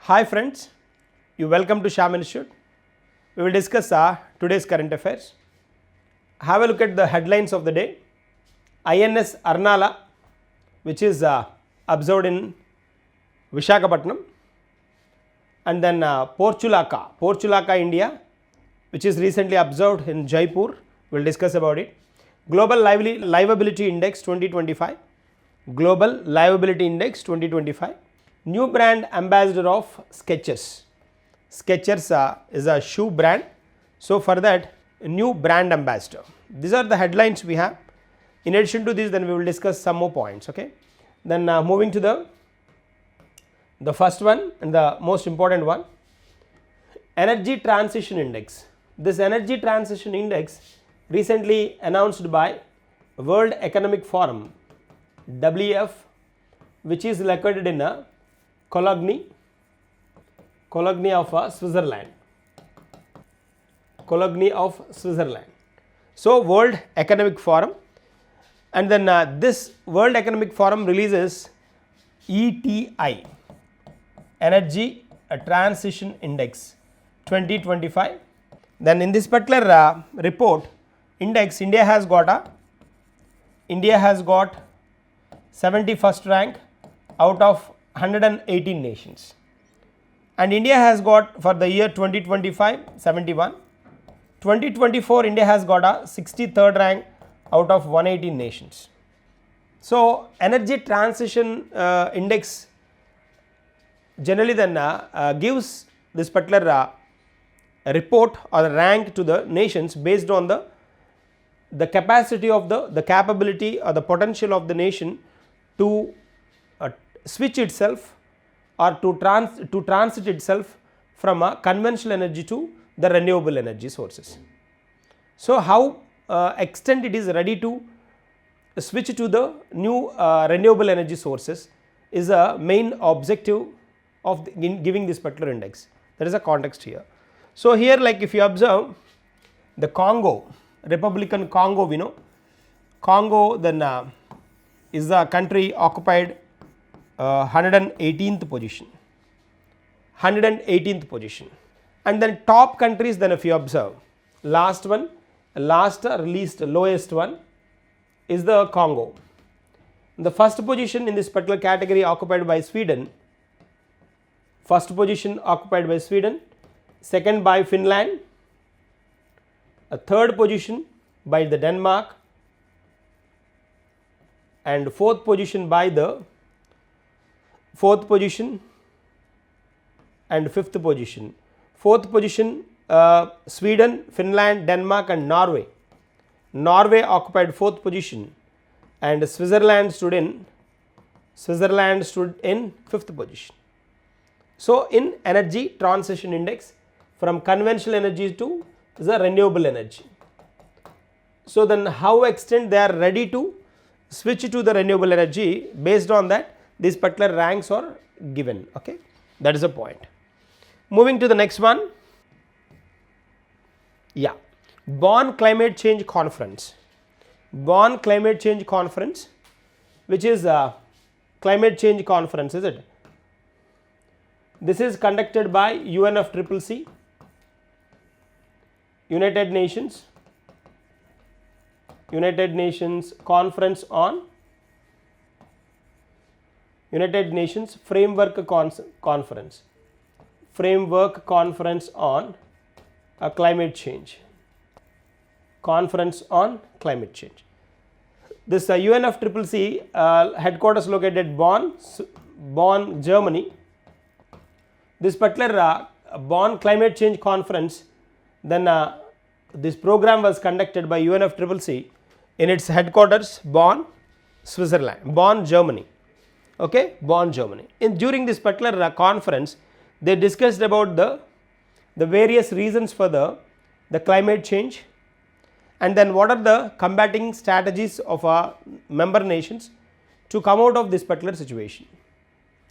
Hi friends, you welcome to Shyam Institute. We will discuss today's current affairs. Have a look at the headlines of the day. INS Arnala, which is observed in Visakhapatnam, and then Porcha India, which is recently observed in Jaipur. We will discuss about it. Global Livability Index 2025. Global Livability Index 2025. New brand ambassador of Skechers. Skechers is a shoe brand. So for that, new brand ambassador. These are the headlines we have. In addition to this, then we will discuss some more points. Okay. Then moving to the first one and the most important one, Energy Transition Index. This Energy Transition Index recently announced by World Economic Forum WEF, which is located in Cologne of Switzerland. Cologne of Switzerland. So World Economic Forum, and then this World Economic Forum releases ETI, Energy Transition Index 2025. Then in this particular report index, India has got 71st rank out of 118 nations, and India has got for the year 2025 71. 2024 India has got a 63rd rank out of 118 nations. So Energy Transition Index generally then gives this particular report or rank to the nations based on the capacity of the capability or the potential of the nation to switch itself or to transit itself from a conventional energy to the renewable energy sources. So how extent it is ready to switch to the new renewable energy sources is a main objective of giving this particular index. There is a context here. So here, like if you observe the Congo, Republican Congo, we know Congo then is the country occupied 118th position, 118th position, and then top countries, then if you observe last released lowest one is the Congo. The first position in this particular category occupied by Sweden, first position occupied by Sweden, second by Finland, a third position by the Denmark, and fourth position and fifth position. Fourth position Sweden, Finland, Denmark and Norway. Norway occupied fourth position, and Switzerland stood in fifth position. So in Energy Transition Index, from conventional energy to the renewable energy. So then how extent they are ready to switch to the renewable energy, based on that these particular ranks are given. Okay, that is a point. Moving to the next one, Bonn Climate Change Conference. Bonn Climate Change Conference, which is a climate change conference, is it? This is conducted by UNFCCC, United Nations Conference on United Nations Framework Conference on climate change. Conference on climate change. This UNFCCC headquarters located Bonn, Germany. This particular Bonn Climate Change Conference, then this program was conducted by UNFCCC in its headquarters Bonn, Germany. Okay, Bonn, Germany. During this particular conference, they discussed about the various reasons for the climate change, and then what are the combating strategies of our member nations to come out of this particular situation.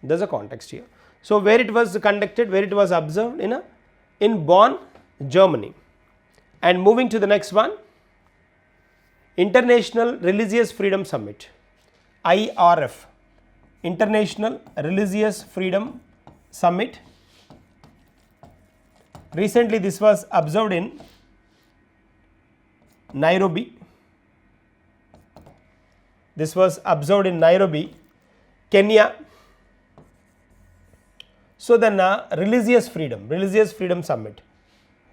There is a context here. So where it was conducted, where it was observed in Bonn, Germany. And moving to the next one, International Religious Freedom Summit, IRF, International Religious Freedom Summit Recently this was observed in Nairobi. This was observed in Nairobi, Kenya. So then religious freedom summit.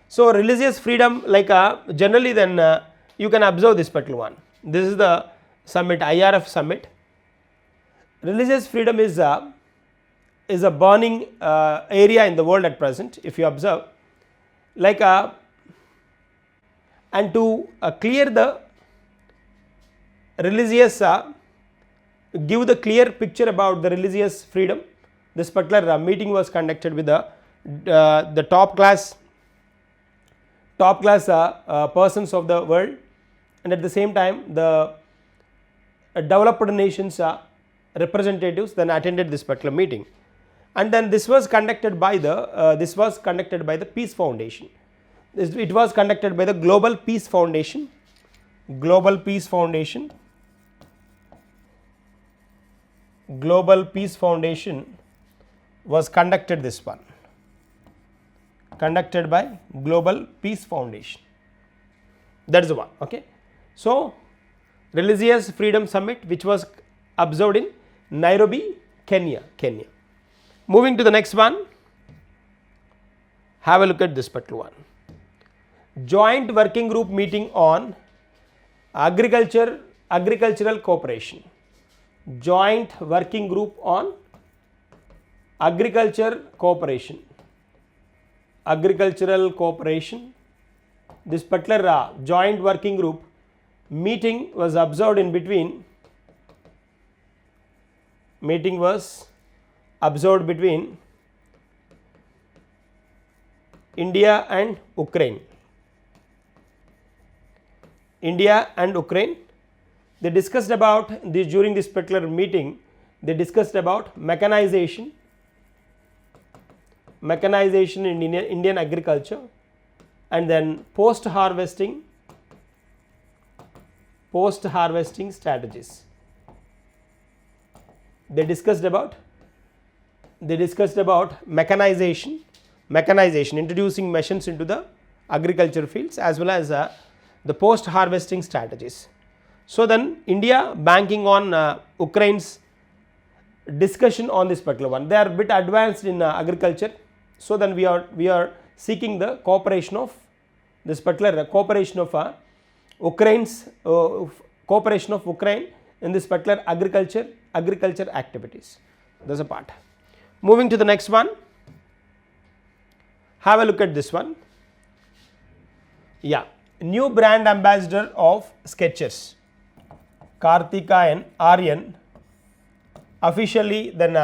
So religious freedom, like generally then you can observe this particular one. This is the summit, IRF Summit. Religious freedom is a burning area in the world at present, if you observe, like and to clear the religious, give the clear picture about the religious freedom, this particular meeting was conducted with the top class persons of the world, and at the same time the developed nations representatives then attended this particular meeting. And then this was conducted by the Peace Foundation. It was conducted by the Global Peace Foundation. Global Peace Foundation was conducted this one. Conducted by Global Peace Foundation. That is the one. Okay. So religious freedom summit, which was observed in Nairobi, Kenya. Moving to the next one, have a look at this particular one. Joint working group meeting on agricultural cooperation. Joint working group on agricultural cooperation. This particular joint working group meeting was observed in between. India and Ukraine. They discussed about this during this particular meeting. They discussed about mechanization in Indian agriculture, and then post harvesting strategies. They discussed about mechanization, introducing machines into the agriculture fields, as well as the post harvesting strategies. So then India banking on Ukraine's discussion on this particular one. They are a bit advanced in agriculture, so then we are seeking the cooperation of this particular Ukraine in this particular agriculture activities. That's a part. Moving to the next one, have a look at this one. Yeah, new brand ambassador of Skechers, Karthika and Aryan, officially then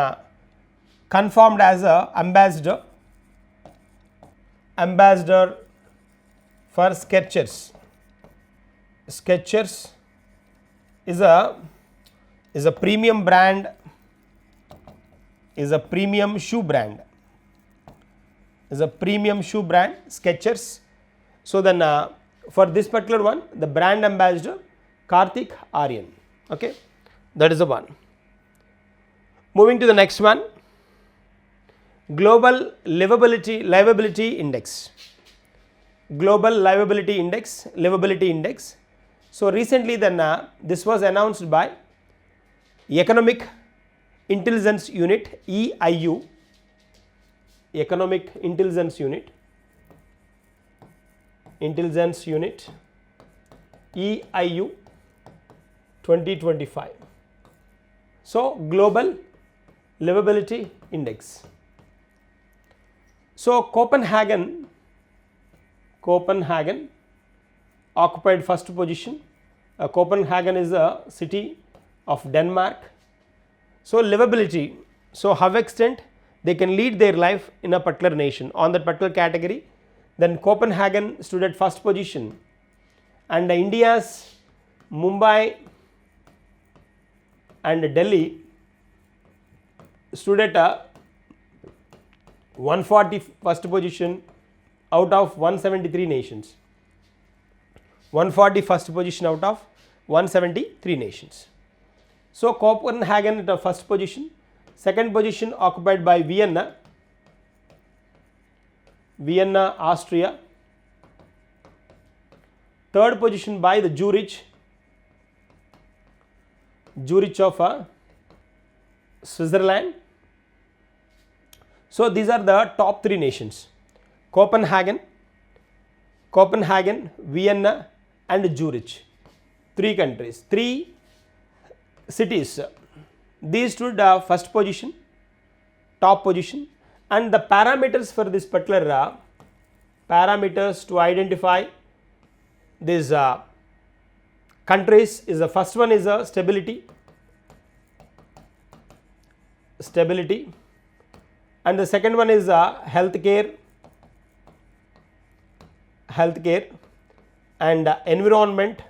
confirmed as a ambassador for Skechers. Skechers is a premium brand, shoe brand, Skechers. So then for this particular one, the brand ambassador Karthik Aryan. Okay, that is the one. Moving to the next one, global livability index. Livability index. So recently then this was announced by Economic Intelligence Unit, EIU, Economic Intelligence Unit, EIU 2025. So global livability index. So Copenhagen occupied first position. Copenhagen is a city of Denmark. So livability, so how extent they can lead their life in a particular nation on that particular category, then Copenhagen stood at first position, and India's Mumbai and Delhi stood at a 141st position out of 173 nations. 141st position out of 173 nations. So Copenhagen at the first position. Second position occupied by Vienna. Vienna, Austria. Third position by the Zurich of Switzerland. So these are the top 3 nations: Copenhagen, Vienna and Zurich. 3 countries, 3 cities. These stood first position, top position, and the parameters for this particular parameters to identify these countries is the first one is stability, and the second one is healthcare, and environment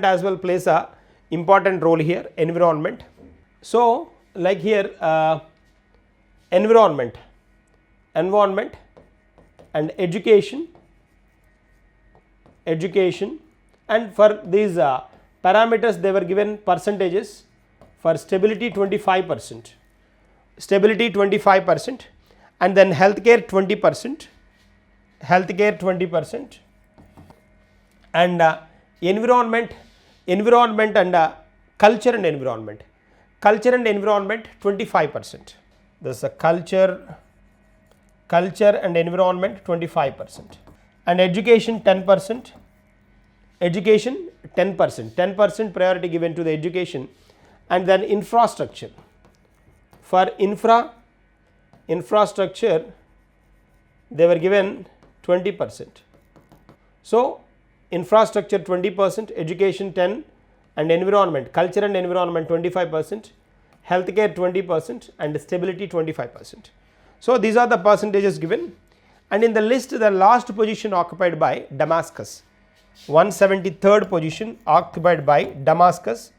as well plays a important role here. Environment. So like here environment and education, and for these parameters they were given percentages. For stability 25%, and then healthcare 20%, and environment and culture and environment 25%. This is a culture and environment 25%, and education 10%. 10% priority given to the education, and then infrastructure. For infrastructure they were given 20%. So infrastructure 20%, education 10%, and environment, culture and environment 25%, healthcare 20%, and stability 25%. So these are the percentages given, and in the list the last position occupied by Damascus, 173rd position occupied by Damascus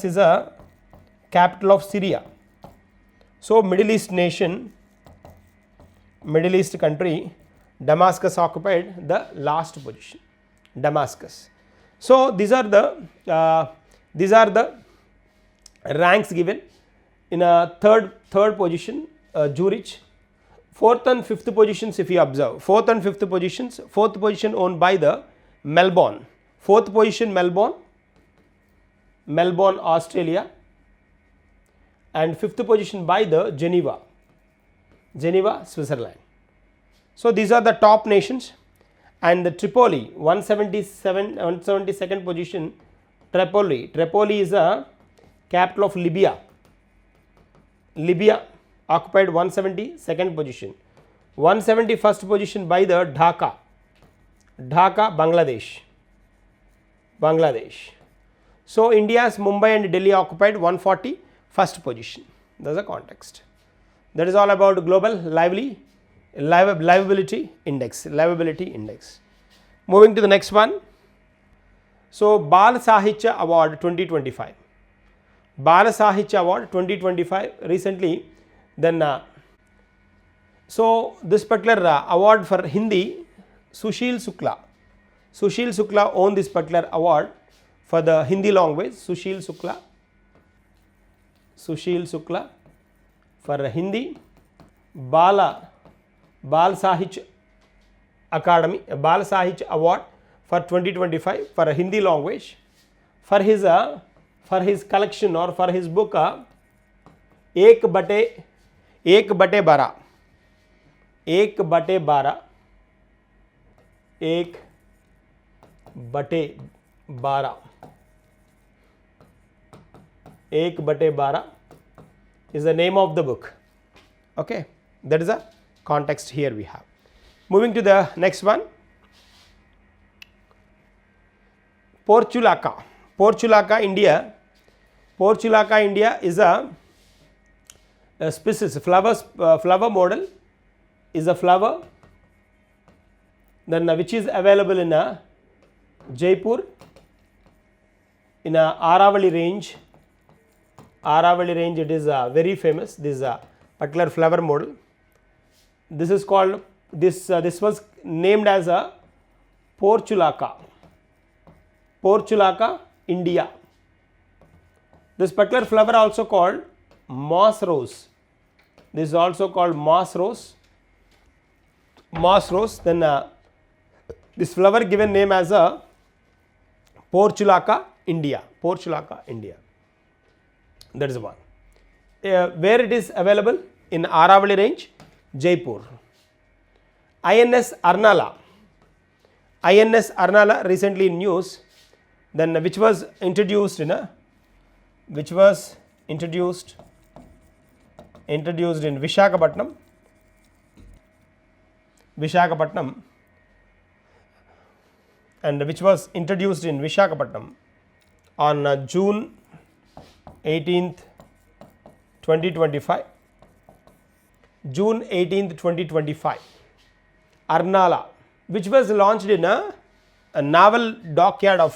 is a capital of Syria. So Middle East country, Damascus occupied the last position. Damascus. So these are the ranks given. In a third position Zurich. Fourth and fifth positions, if you observe, fourth position owned by the Melbourne. Fourth position Melbourne, Australia, and fifth position by the Geneva, Switzerland. So these are the top nations, and the Tripoli, 172nd position, Tripoli is a capital of Libya, occupied 172nd position. 171st position by the Dhaka, Bangladesh. So India's Mumbai and Delhi occupied 141st position. That's the context. That is all about global livability index. Moving to the next one. So Bal Sahitya Award 2025. Bal Sahitya Award 2025 recently. Then so this particular award for Hindi, Sushil Shukla owned this particular award for the Hindi language. Sushil Shukla for Hindi. Bal Sahitya Academy, Bal Sahitya Award for 2025 for Hindi language for his collection or for his book एक बटे बारह is the name of the book. Okay, that is a context here we have. Moving to the next one. Portulaca, India. Is a species, flower model is a flower then which is available in Jaipur, in Aravali range. It is very famous. This particular flower model. This is called this was named as a Portulaca, India. This particular flower also called moss rose. This is also called moss rose. Moss rose. Then this flower given name as a Porcha India. Porcha India. That is one. Where it is available? In Aravali range, Jaipur. INS Arnala. INS Arnala recently in news. Then which was introduced in Visakhapatnam. And which was introduced in Visakhapatnam on June 18th, 2025. June 18th, 2025. Arnala, which was launched in a naval dockyard of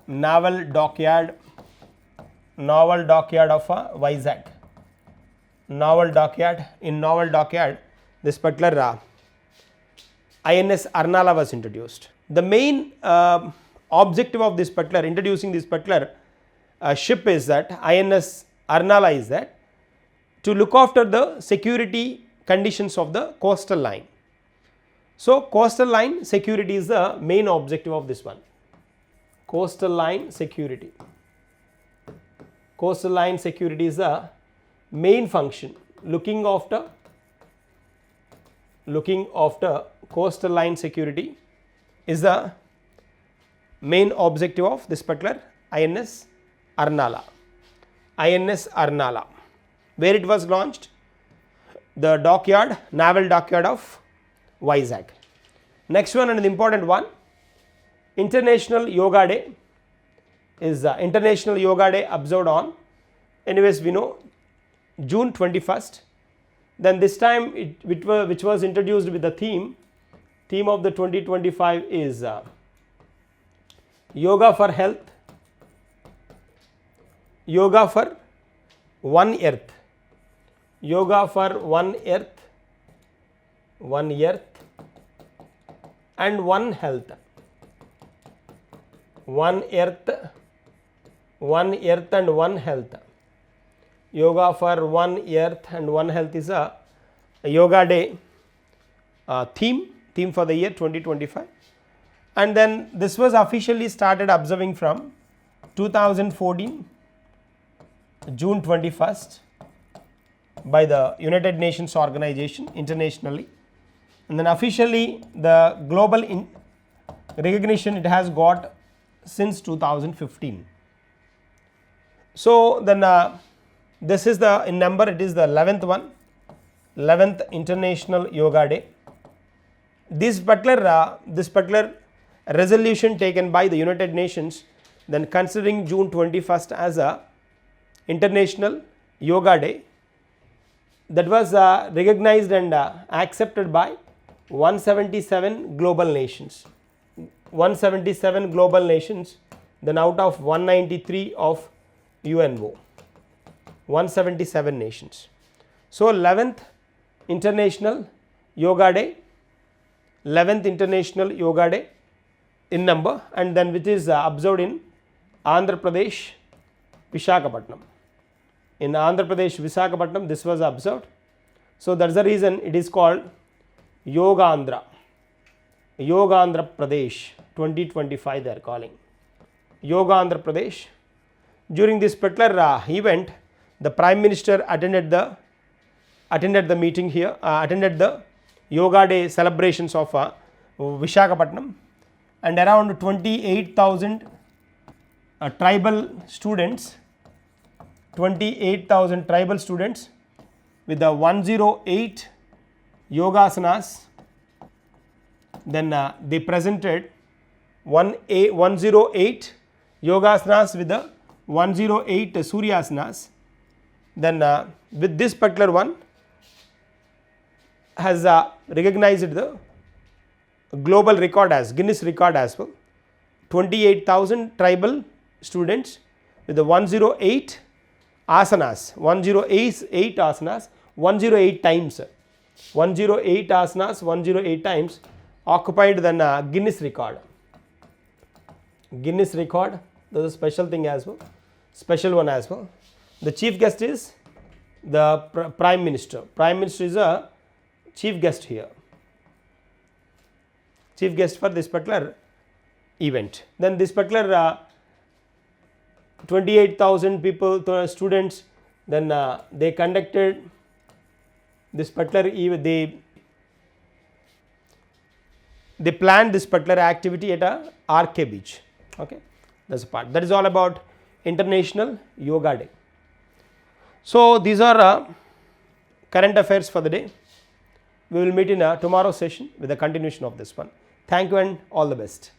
Vizag. Naval dockyard, this particular INS Arnala was introduced. The main objective of this particular introducing this particular ship is that INS Arnala is that to look after the security conditions of the coastal line. So, coastal line security is the main objective of this one. Coastal line security. Coastal line security is the main function. Looking after coastal line security is the main objective of this particular INS Arnala. INS Arnala. Where it was launched? The dockyard, naval dockyard of Vizag. Next one and the important one, International Yoga Day is International Yoga Day observed on, anyways we know, June 21st. Then this time which was introduced with the theme of the 2025 is Yoga for Health, Yoga for One Earth. Yoga for One Earth and One Health. One Earth and One Health. Yoga for One Earth and One Health is a Yoga Day theme for the year 2025. And then this was officially started observing from 2014 June 21st by the United Nations organization internationally, and then officially the global recognition it has got since 2015. So then this is the in number, it is the 11th one, 11th International Yoga Day. This particular resolution taken by the United Nations, then considering June 21st as a International Yoga Day, that was recognized and accepted by 177 global nations. 177 global nations, then out of 193 of UNO. 177 nations. So 11th International Yoga Day, 11th International Yoga Day in number, and then which is observed in Andhra Pradesh, Visakhapatnam. In Andhra Pradesh, Visakhapatnam, this was observed. So that's the reason it is called Yoga Andhra Pradesh 2025 they are calling. Yoga Andhra Pradesh. During this particular event, the Prime Minister attended the meeting here, attended the Yoga Day celebrations of Visakhapatnam, and around 28,000 tribal students, 28,000 tribal students with the 108 yogasanas. Then they presented 108 yogasanas with the 108 suryasanas. Then with this particular one has recognized the global record as Guinness record as well. 28,000 tribal students with the 108 asanas, 108 asanas, 108 times, 108 asanas, 108 times occupied the Guinness record. Guinness record, that is a special thing as well, special one as well. The chief guest is the Prime Minister. Prime Minister is a chief guest here, chief guest for this particular event. Then this particular 28,000 people, students, then they conducted this particular event, they planned this particular activity at a RK beach. Okay, that's a part. That is all about International Yoga Day. So these are current affairs for the day. We will meet in tomorrow's session with a continuation of this one. Thank you and all the best.